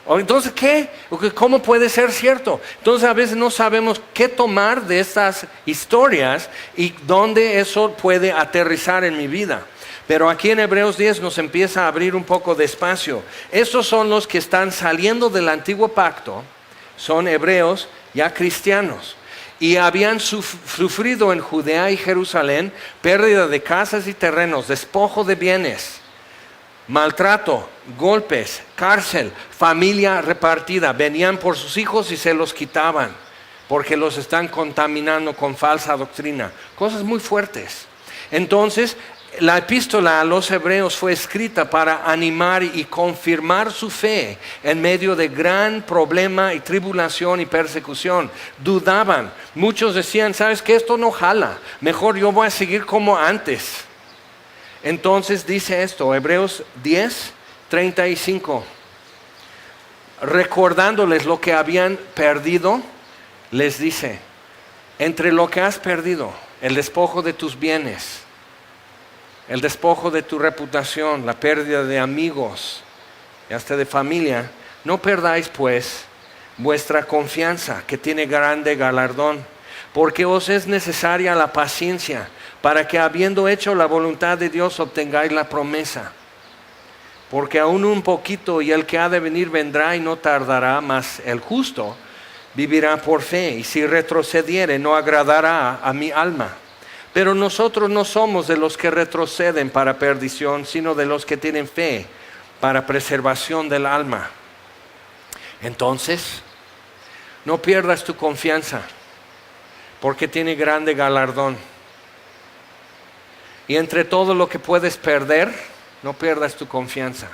Entonces, ¿qué? ¿Cómo puede ser cierto? Entonces, a veces no sabemos qué tomar de estas historias y dónde eso puede aterrizar en mi vida. Pero aquí en Hebreos 10 nos empieza a abrir un poco de espacio. Estos son los que están saliendo del antiguo pacto, son hebreos ya cristianos. Y habían sufrido en Judea y Jerusalén pérdida de casas y terrenos, despojo de bienes, maltrato, golpes, cárcel, familia repartida. Venían por sus hijos y se los quitaban porque los están contaminando con falsa doctrina. Cosas muy fuertes. Entonces, la epístola a los hebreos fue escrita para animar y confirmar su fe en medio de gran problema y tribulación y persecución. Dudaban. Muchos decían, ¿sabes qué? Esto no jala. Mejor yo voy a seguir como antes. Entonces dice esto, Hebreos 10:35. Recordándoles lo que habían perdido, les dice, entre lo que has perdido, el despojo de tus bienes, el despojo de tu reputación, la pérdida de amigos y hasta de familia, no perdáis pues vuestra confianza, que tiene grande galardón, porque os es necesaria la paciencia, para que habiendo hecho la voluntad de Dios obtengáis la promesa. Porque aún un poquito y el que ha de venir vendrá y no tardará, mas el justo vivirá por fe, y si retrocediere no agradará a mi alma. Pero nosotros no somos de los que retroceden para perdición, sino de los que tienen fe para preservación del alma. Entonces, no pierdas tu confianza, porque tiene grande galardón. Y entre todo lo que puedes perder, no pierdas tu confianza.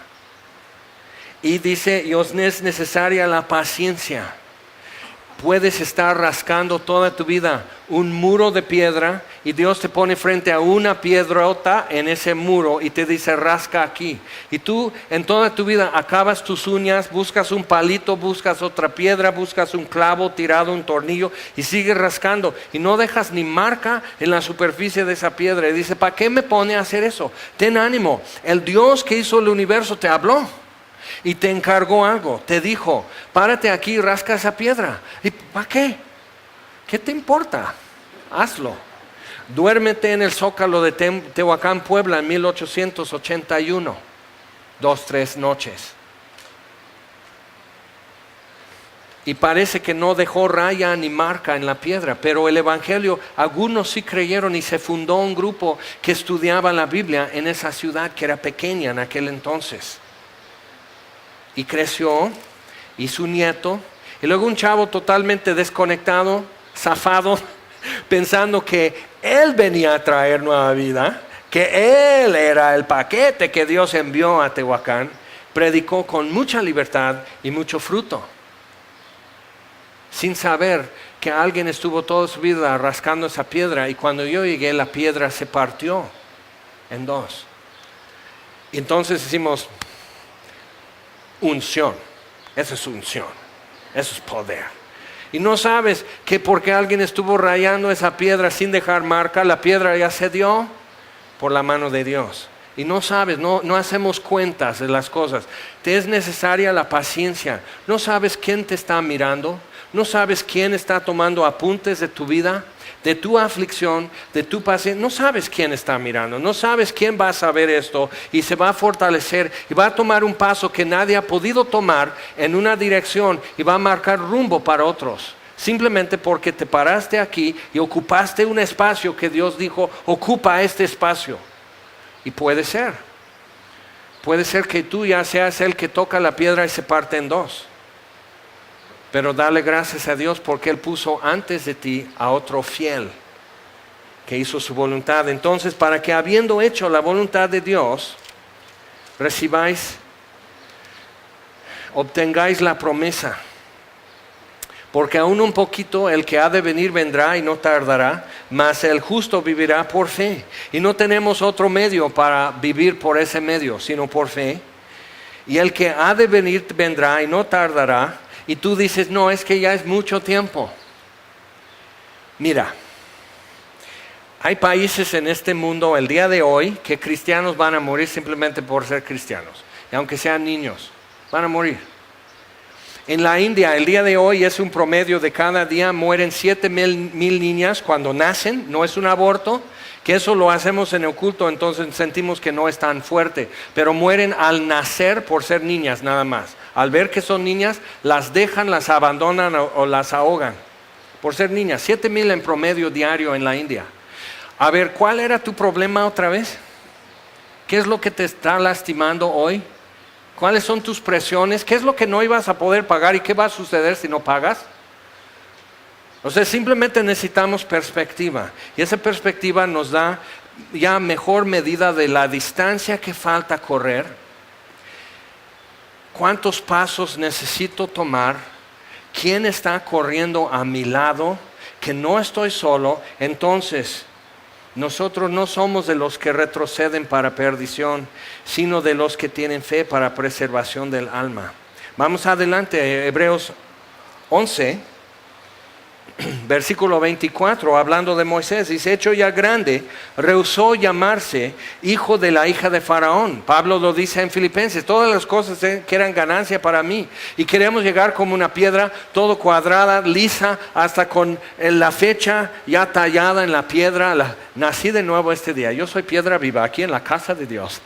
Y dice, y os es necesaria la paciencia. Puedes estar rascando toda tu vida un muro de piedra y Dios te pone frente a una piedrota en ese muro y te dice rasca aquí. Y tú en toda tu vida acabas tus uñas, buscas un palito, buscas otra piedra, buscas un clavo tirado, un tornillo y sigues rascando y no dejas ni marca en la superficie de esa piedra. Y dice, ¿para qué me pone a hacer eso? Ten ánimo, el Dios que hizo el universo te habló. Y te encargó algo, te dijo, párate aquí y rasca esa piedra. ¿Y para qué? ¿Qué te importa? Hazlo. Duérmete en el Zócalo de Tehuacán, Puebla, en 1881. 2-3 noches. Y parece que no dejó raya ni marca en la piedra, pero el Evangelio, algunos sí creyeron y se fundó un grupo que estudiaba la Biblia en esa ciudad que era pequeña en aquel entonces. Y creció, y su nieto, y luego un chavo totalmente desconectado, zafado, pensando que él venía a traer nueva vida, que él era el paquete que Dios envió a Tehuacán, predicó con mucha libertad y mucho fruto, sin saber que alguien estuvo toda su vida rascando esa piedra, y cuando yo llegué la piedra se partió en dos. Y entonces decimos, unción, eso es unción, eso es poder. Y no sabes que porque alguien estuvo rayando esa piedra sin dejar marca, la piedra ya se dio por la mano de Dios. Y no sabes, no hacemos cuentas de las cosas. Te es necesaria la paciencia. No sabes quién te está mirando, no sabes quién está tomando apuntes de tu vida, de tu aflicción, de tu paciencia. No sabes quién está mirando, no sabes quién va a saber esto y se va a fortalecer y va a tomar un paso que nadie ha podido tomar en una dirección y va a marcar rumbo para otros. Simplemente porque te paraste aquí y ocupaste un espacio que Dios dijo, ocupa este espacio. Y puede ser que tú ya seas el que toca la piedra y se parte en dos. Pero dale gracias a Dios porque Él puso antes de ti a otro fiel que hizo su voluntad. Entonces, para que habiendo hecho la voluntad de Dios, obtengáis la promesa. Porque aún un poquito el que ha de venir vendrá y no tardará, mas el justo vivirá por fe. Y no tenemos otro medio para vivir por ese medio, sino por fe. Y el que ha de venir vendrá y no tardará. Y tú dices, no, es que ya es mucho tiempo. Mira, hay países en este mundo el día de hoy que cristianos van a morir simplemente por ser cristianos. Y aunque sean niños, van a morir. En la India el día de hoy es un promedio de cada día mueren 7,000 niñas cuando nacen, no es un aborto, que eso lo hacemos en oculto, entonces sentimos que no es tan fuerte, pero mueren al nacer por ser niñas nada más. Al ver que son niñas, las dejan, las abandonan o las ahogan por ser niñas. 7,000 en promedio diario en la India. A ver, ¿cuál era tu problema otra vez? ¿Qué es lo que te está lastimando hoy? ¿Cuáles son tus presiones? ¿Qué es lo que no ibas a poder pagar y qué va a suceder si no pagas? O sea, simplemente necesitamos perspectiva. Y esa perspectiva nos da ya mejor medida de la distancia que falta correr. ¿Cuántos pasos necesito tomar? ¿Quién está corriendo a mi lado? Que no estoy solo. Entonces, nosotros no somos de los que retroceden para perdición, sino de los que tienen fe para preservación del alma. Vamos adelante, Hebreos 11, versículo 24, hablando de Moisés, dice, hecho ya grande, rehusó llamarse hijo de la hija de Faraón. Pablo lo dice en Filipenses, todas las cosas que eran ganancia para mí. Y queremos llegar como una piedra, todo cuadrada, lisa, hasta con la fecha ya tallada en la piedra. Nací de nuevo este día, yo soy piedra viva aquí en la casa de Dios.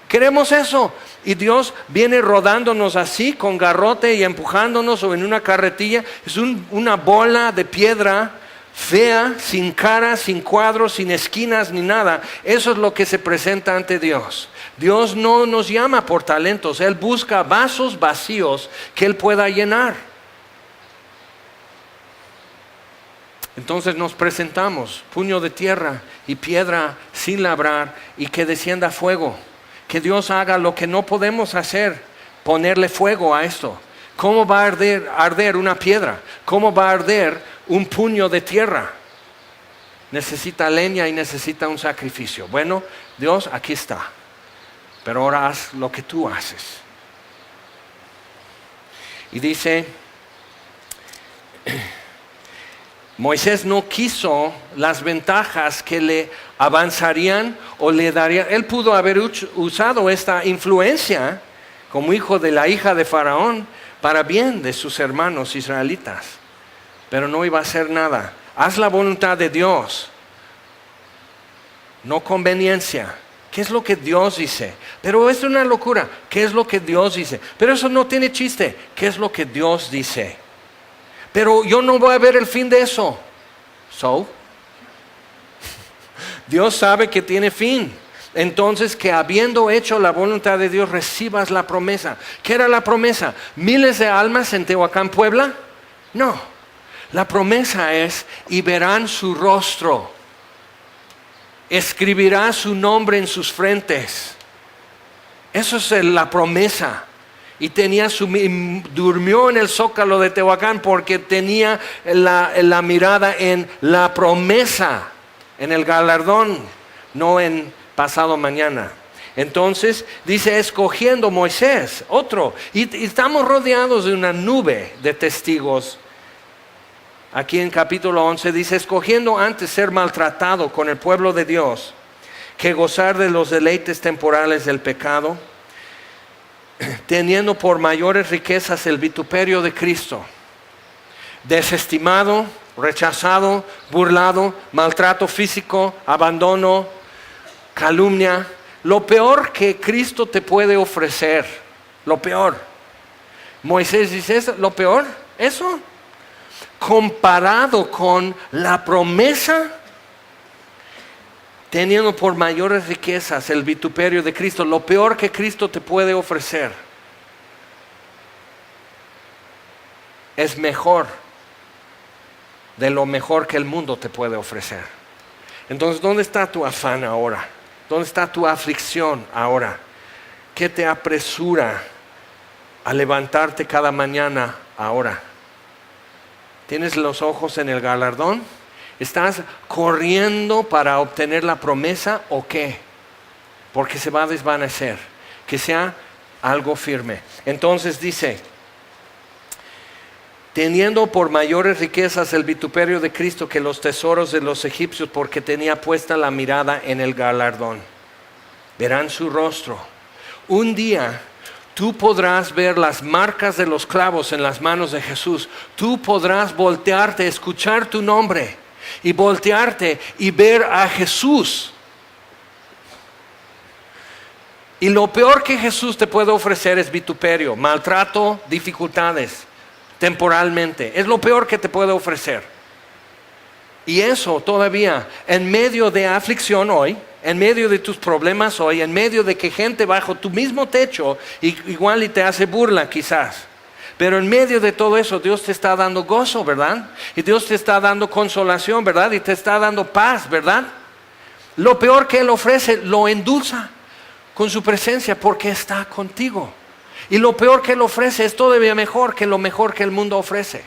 Queremos eso. Y Dios viene rodándonos así, con garrote y empujándonos o en una carretilla. Es una bola de piedra fea, sin cara, sin cuadros, sin esquinas ni nada. Eso es lo que se presenta ante Dios. Dios no nos llama por talentos. Él busca vasos vacíos que Él pueda llenar. Entonces nos presentamos, puño de tierra y piedra sin labrar y que descienda fuego. Que Dios haga lo que no podemos hacer, ponerle fuego a esto. ¿Cómo va a arder una piedra? ¿Cómo va a arder un puño de tierra? Necesita leña y necesita un sacrificio. Bueno, Dios, aquí está. Pero ahora haz lo que tú haces. Y dice, Moisés no quiso las ventajas que le avanzarían o le darían. Él pudo haber usado esta influencia como hijo de la hija de Faraón para bien de sus hermanos israelitas. Pero no iba a hacer nada. Haz la voluntad de Dios, no conveniencia. ¿Qué es lo que Dios dice? Pero es una locura. ¿Qué es lo que Dios dice? Pero eso no tiene chiste. ¿Qué es lo que Dios dice? Pero yo no voy a ver el fin de eso. Dios sabe que tiene fin. Entonces, que habiendo hecho la voluntad de Dios, recibas la promesa. ¿Qué era la promesa? ¿Miles de almas en Tehuacán, Puebla? No. La promesa es, y verán su rostro. Escribirá su nombre en sus frentes. Eso es la promesa. Y durmió en el zócalo de Tehuacán porque tenía la mirada en la promesa, en el galardón, no en pasado mañana. Entonces dice, escogiendo Moisés, otro, y estamos rodeados de una nube de testigos. Aquí en capítulo 11 dice, escogiendo antes ser maltratado con el pueblo de Dios, que gozar de los deleites temporales del pecado, teniendo por mayores riquezas el vituperio de Cristo, desestimado, rechazado, burlado, maltrato físico, abandono, calumnia, lo peor que Cristo te puede ofrecer, lo peor. Moisés dice, ¿eso, lo peor? ¿Eso? Comparado con la promesa, teniendo por mayores riquezas el vituperio de Cristo, lo peor que Cristo te puede ofrecer es mejor de lo mejor que el mundo te puede ofrecer. Entonces, ¿dónde está tu afán ahora? ¿Dónde está tu aflicción ahora? ¿Qué te apresura a levantarte cada mañana ahora? ¿Tienes los ojos en el galardón? ¿Estás corriendo para obtener la promesa o qué? Porque se va a desvanecer. Que sea algo firme. Entonces dice, teniendo por mayores riquezas el vituperio de Cristo que los tesoros de los egipcios, porque tenía puesta la mirada en el galardón. Verán su rostro. Un día tú podrás ver las marcas de los clavos en las manos de Jesús. Tú podrás voltearte, escuchar tu nombre y voltearte y ver a Jesús. Y lo peor que Jesús te puede ofrecer es vituperio, maltrato, dificultades, temporalmente. Es lo peor que te puede ofrecer. Y eso todavía, en medio de aflicción hoy, en medio de tus problemas hoy, en medio de que gente bajo tu mismo techo, igual y te hace burla quizás. Pero en medio de todo eso, Dios te está dando gozo, ¿verdad? Y Dios te está dando consolación, ¿verdad? Y te está dando paz, ¿verdad? Lo peor que Él ofrece, lo endulza con su presencia porque está contigo. Y lo peor que Él ofrece es todavía mejor que lo mejor que el mundo ofrece.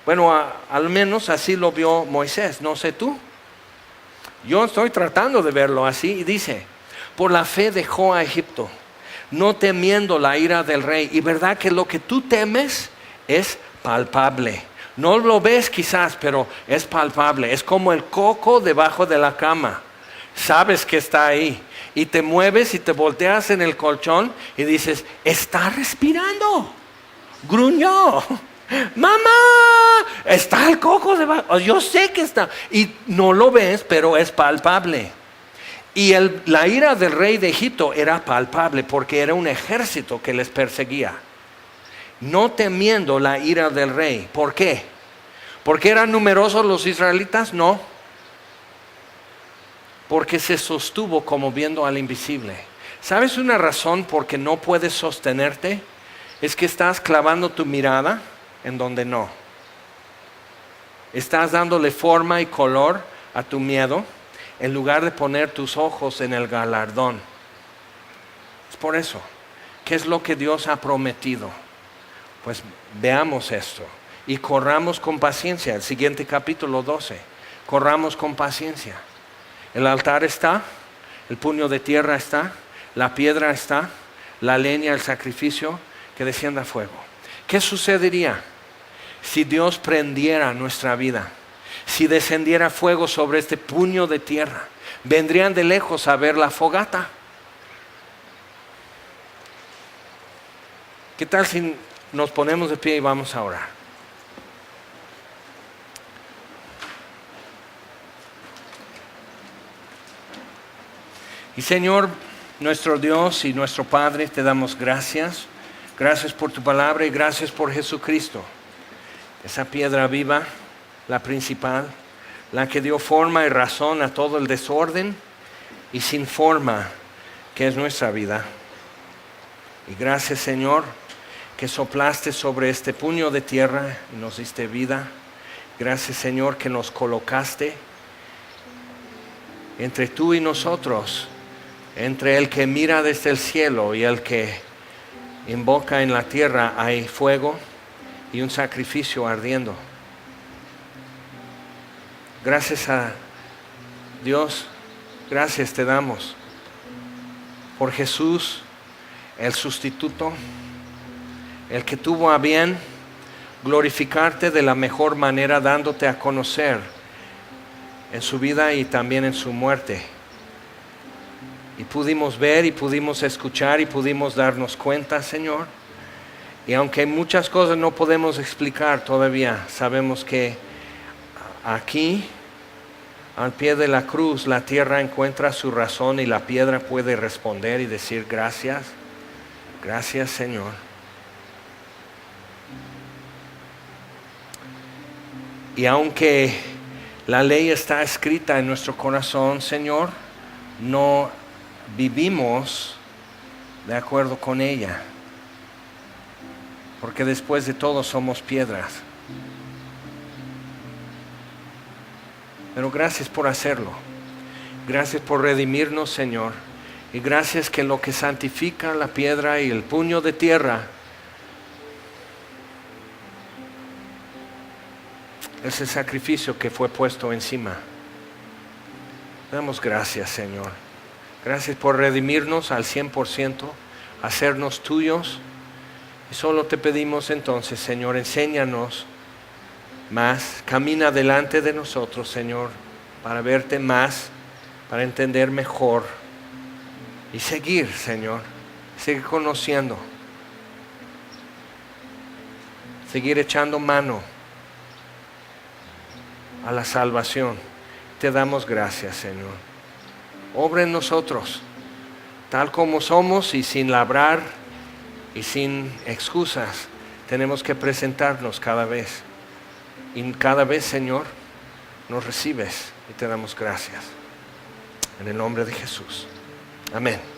Bueno, al menos así lo vio Moisés, no sé tú. Yo estoy tratando de verlo así y dice, por la fe dejó a Egipto, no temiendo la ira del rey. Y verdad que lo que tú temes es palpable. No lo ves quizás, pero es palpable. Es como el coco debajo de la cama. Sabes que está ahí. Y te mueves y te volteas en el colchón y dices, está respirando. Gruñó. Mamá, está el coco debajo. Yo sé que está. Y no lo ves, pero es palpable. Y la ira del rey de Egipto era palpable porque era un ejército que les perseguía. No temiendo la ira del rey. ¿Por qué? ¿Porque eran numerosos los israelitas? No. Porque se sostuvo como viendo al invisible. ¿Sabes una razón por qué no puedes sostenerte? Es que estás clavando tu mirada en donde no. Estás dándole forma y color a tu miedo en lugar de poner tus ojos en el galardón. Es por eso. ¿Qué es lo que Dios ha prometido? Pues veamos esto y corramos con paciencia. El siguiente capítulo 12. Corramos con paciencia. El altar está, el puño de tierra está, la piedra está, la leña, el sacrificio, que descienda fuego. ¿Qué sucedería si Dios prendiera nuestra vida? Si descendiera fuego sobre este puño de tierra, vendrían de lejos a ver la fogata. ¿Qué tal si nos ponemos de pie y vamos a orar? Y Señor, nuestro Dios y nuestro Padre, te damos gracias. Gracias por tu palabra y gracias por Jesucristo. Esa piedra viva, la principal, la que dio forma y razón a todo el desorden y sin forma que es nuestra vida. Y gracias, Señor, que soplaste sobre este puño de tierra y nos diste vida. Gracias, Señor, que nos colocaste entre tú y nosotros, entre el que mira desde el cielo y el que invoca en la tierra. Hay fuego y un sacrificio ardiendo. Gracias a Dios, gracias te damos por Jesús, el sustituto, el que tuvo a bien glorificarte de la mejor manera, dándote a conocer en su vida y también en su muerte. Y pudimos ver y pudimos escuchar y pudimos darnos cuenta, Señor. Y aunque muchas cosas no podemos explicar todavía, sabemos que aquí, al pie de la cruz, la tierra encuentra su razón y la piedra puede responder y decir gracias. Gracias, Señor. Y aunque la ley está escrita en nuestro corazón, Señor, no vivimos de acuerdo con ella, porque después de todo somos piedras. Pero gracias por hacerlo. Gracias por redimirnos, Señor. Y gracias que lo que santifica la piedra y el puño de tierra es el sacrificio que fue puesto encima. Damos gracias, Señor. Gracias por redimirnos al 100%, hacernos tuyos Y solo te pedimos entonces, Señor, enséñanos más, camina delante de nosotros, Señor, para verte más, para entender mejor y seguir, Señor, seguir conociendo, seguir echando mano a la salvación. Te damos gracias, Señor. Obra en nosotros, tal como somos y sin labrar y sin excusas. Tenemos que presentarnos cada vez. Y cada vez, Señor, nos recibes y te damos gracias. En el nombre de Jesús. Amén.